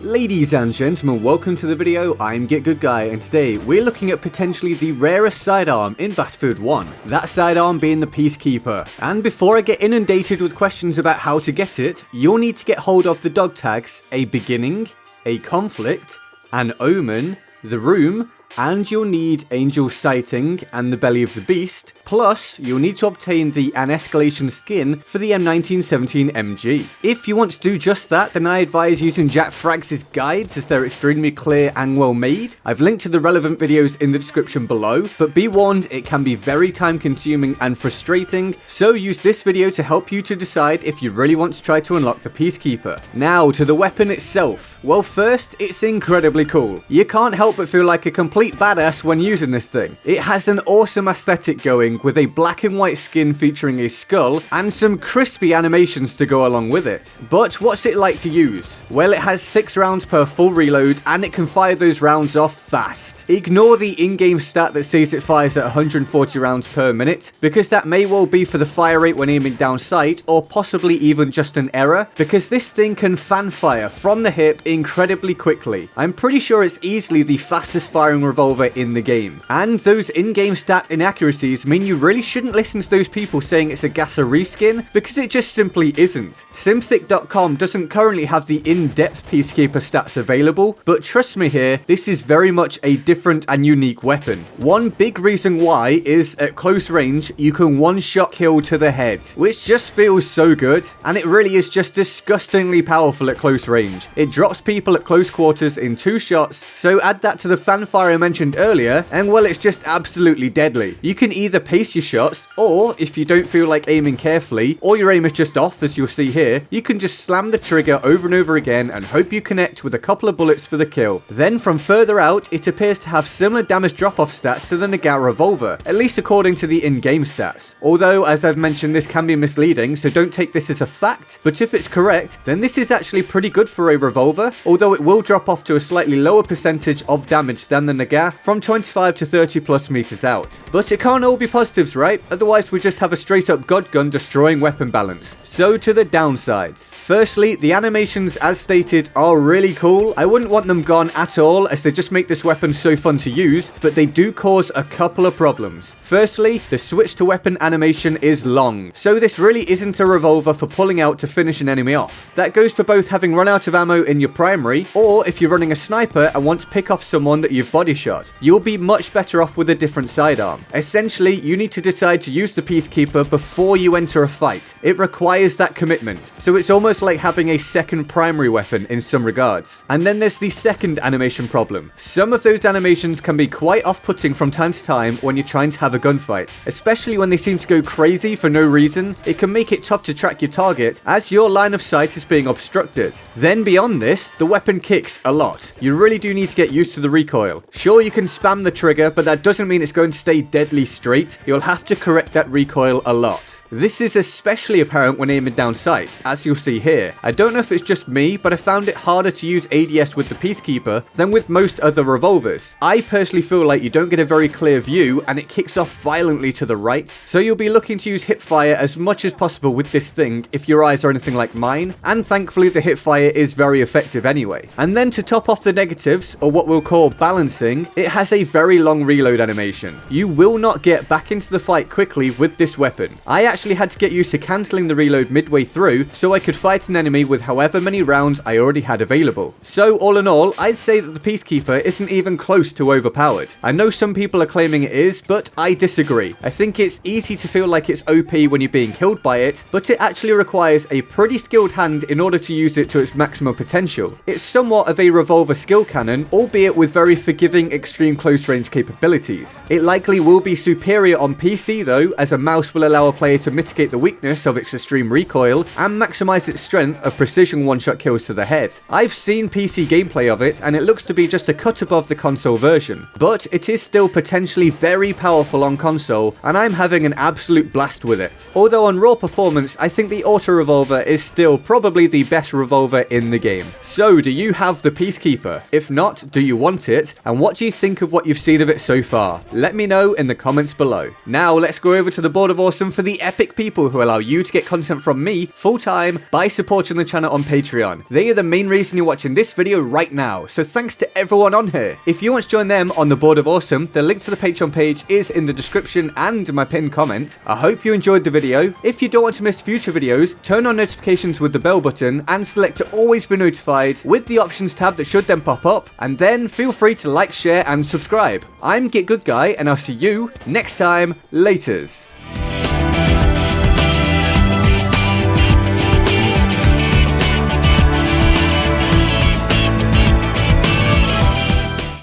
Ladies and gentlemen, welcome to the video. I'm Get Good Guy, and today we're looking at potentially the rarest sidearm in Battlefield 1. That sidearm being the Peacekeeper. And before I get inundated with questions about how to get it, you'll need to get hold of the dog tags, a beginning, a conflict, an omen, the room, and you'll need Angel Sighting and the Belly of the Beast, plus you'll need to obtain the An Escalation skin for the M1917 MG. If you want to do just that, then I advise using Jack Frags' guides as they're extremely clear and well made. I've linked to the relevant videos in the description below, but be warned, it can be very time consuming and frustrating, so use this video to help you to decide if you really want to try to unlock the Peacekeeper. Now to the weapon itself. Well, first, it's incredibly cool. You can't help but feel like a complete badass when using this thing. It has an awesome aesthetic going with a black and white skin featuring a skull and some crispy animations to go along with it. But what's it like to use? Well, it has 6 rounds per full reload and it can fire those rounds off fast. Ignore the in-game stat that says it fires at 140 rounds per minute, because that may well be for the fire rate when aiming down sight, or possibly even just an error, because this thing can fan fire from the hip incredibly quickly. I'm pretty sure it's easily the fastest firing revolver in the game. And those in-game stat inaccuracies mean you really shouldn't listen to those people saying it's a Gasser reskin, because it just simply isn't. Simthic.com doesn't currently have the in-depth Peacekeeper stats available, but trust me here, this is very much a different and unique weapon. One big reason why is at close range, you can one-shot kill to the head, which just feels so good, and it really is just disgustingly powerful at close range. It drops people at close quarters in 2 shots, so add that to the fanfare I mentioned earlier, and well, it's just absolutely deadly. You can either pace your shots, or if you don't feel like aiming carefully, or your aim is just off as you'll see here, you can just slam the trigger over and over again and hope you connect with a couple of bullets for the kill. Then from further out, it appears to have similar damage drop-off stats to the Nagant revolver, at least according to the in-game stats. Although, as I've mentioned, this can be misleading, so don't take this as a fact, but if it's correct, then this is actually pretty good for a revolver, although it will drop off to a slightly lower percentage of damage than the Nagant from 25 to 30 plus meters out. But it can't all be positives, right? Otherwise we just have a straight up god gun destroying weapon balance. So to the downsides. Firstly, the animations as stated are really cool. I wouldn't want them gone at all, as they just make this weapon so fun to use, but they do cause a couple of problems. Firstly, the switch to weapon animation is long, so this really isn't a revolver for pulling out to finish an enemy off. That goes for both having run out of ammo in your primary, or if you're running a sniper and want to pick off someone that you've body shot. You'll be much better off with a different sidearm. Essentially, you need to decide to use the Peacekeeper before you enter a fight. It requires that commitment, so it's almost like having a second primary weapon in some regards. And then there's the second animation problem. Some of those animations can be quite off-putting from time to time when you're trying to have a gunfight, especially when they seem to go crazy for no reason. It can make it tough to track your target as your line of sight is being obstructed. Then beyond this, the weapon kicks a lot. You really do need to get used to the recoil. Sure, you can spam the trigger, but that doesn't mean it's going to stay deadly straight. You'll have to correct that recoil a lot. This is especially apparent when aiming down sight, as you'll see here. I don't know if it's just me, but I found it harder to use ADS with the Peacekeeper than with most other revolvers. I personally feel like you don't get a very clear view and it kicks off violently to the right, so you'll be looking to use hipfire as much as possible with this thing if your eyes are anything like mine, and thankfully the hipfire is very effective anyway. And then to top off the negatives, or what we'll call balancing, it has a very long reload animation. You will not get back into the fight quickly with this weapon. I actually had to get used to cancelling the reload midway through so I could fight an enemy with however many rounds I already had available. So all in all, I'd say that the Peacekeeper isn't even close to overpowered. I know some people are claiming it is, but I disagree. I think it's easy to feel like it's OP when you're being killed by it, but it actually requires a pretty skilled hand in order to use it to its maximum potential. It's somewhat of a revolver skill cannon, albeit with very forgiving extreme close range capabilities. It likely will be superior on PC though, as a mouse will allow a player to mitigate the weakness of its extreme recoil and maximize its strength of precision one-shot kills to the head. I've seen PC gameplay of it and it looks to be just a cut above the console version, but it is still potentially very powerful on console and I'm having an absolute blast with it. Although on raw performance, I think the auto revolver is still probably the best revolver in the game. So do you have the Peacekeeper? If not, do you want it? And what do you think of what you've seen of it so far? Let me know in the comments below. Now let's go over to the Board of Awesome for the epic people who allow you to get content from me full-time by supporting the channel on Patreon. They are the main reason you're watching this video right now, so thanks to everyone on here. If you want to join them on the Board of Awesome, the link to the Patreon page is in the description and my pinned comment. I hope you enjoyed the video. If you don't want to miss future videos, turn on notifications with the bell button and select to always be notified with the options tab that should then pop up, and then feel free to like, share and subscribe. I'm Get Good Guy and I'll see you next time. Laters.